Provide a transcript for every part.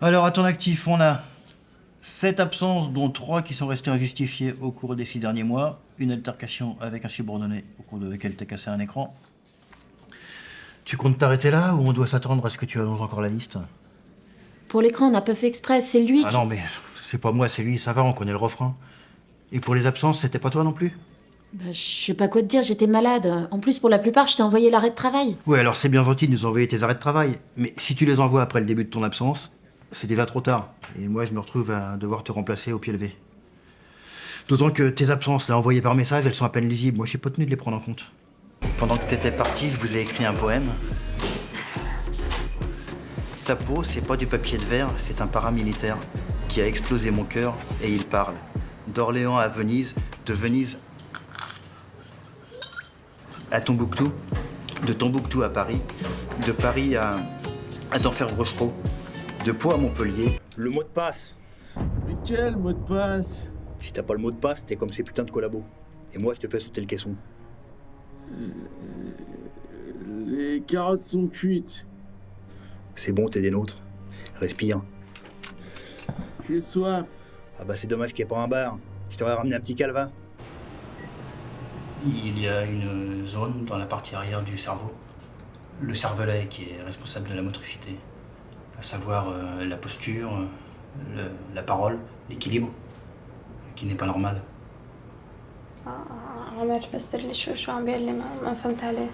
Alors, à ton actif, on a 7 absences, dont 3 qui sont restées injustifiées au cours des 6 derniers mois, une altercation avec un subordonné au cours de laquelle t'as cassé un écran. Tu comptes t'arrêter là ou on doit s'attendre à ce que tu allonges encore la liste? Pour l'écran, on n'a pas fait exprès, c'est lui Ah qui... non, mais c'est pas moi, c'est lui, ça va, on connaît le refrain. Et pour les absences, c'était pas toi non plus? Bah, je sais pas quoi te dire, j'étais malade. En plus, pour la plupart, je t'ai envoyé l'arrêt de travail. Ouais, alors c'est bien gentil de nous envoyer tes arrêts de travail, mais si tu les envoies après le début de ton absence, c'est déjà trop tard. Et moi, je me retrouve à devoir te remplacer au pied levé. D'autant que tes absences, là, envoyées par message, elles sont à peine lisibles. Moi, je suis pas tenu de les prendre en compte. Pendant que t'étais parti, je vous ai écrit un poème. Ta peau, c'est pas du papier de verre, c'est un paramilitaire qui a explosé mon cœur et il parle. D'Orléans à Venise, de Venise à Tombouctou, de Tombouctou à Paris, de Paris à Denfert-Rochereau, de Pau à Montpellier. Le mot de passe. Mais quel mot de passe? Si t'as pas le mot de passe, t'es comme ces putains de collabos. Et moi, je te fais sauter le caisson. Les carottes sont cuites. C'est bon, t'es des nôtres. Respire. J'ai soif. Ah bah c'est dommage qu'il n'y ait pas un bar. Je t'aurais ramené un petit calva. Il y a une zone dans la partie arrière du cerveau, le cervelet qui est responsable de la motricité, à savoir la posture, la parole, l'équilibre, qui n'est pas normal. عمر فسر لي شو عم بيقول لي ما فهمت عليه.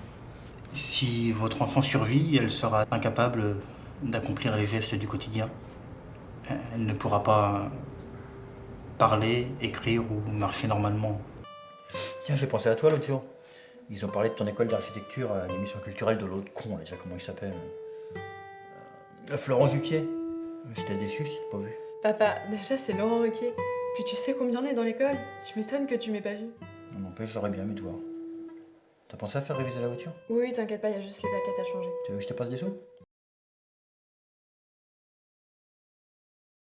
Si votre enfant survit, elle sera incapable d'accomplir les gestes du quotidien. Elle ne pourra pas parler, écrire ou marcher normalement. Tiens, j'ai pensé à toi l'autre jour. Ils ont parlé de ton école d'architecture à l'émission culturelle de l'autre con, là, déjà comment il s'appelle. Florent Juquier. J'étais déçu, je t'ai pas vu. Papa, déjà c'est Laurent Ruquier. Puis tu sais combien on est dans l'école. Tu m'étonnes que tu m'aies pas vu. Non, n'empêche, j'aurais bien aimé te voir. T'as pensé à faire réviser la voiture? Oui, t'inquiète pas, il y a juste les plaquettes à changer. Tu veux que je te passe des sous?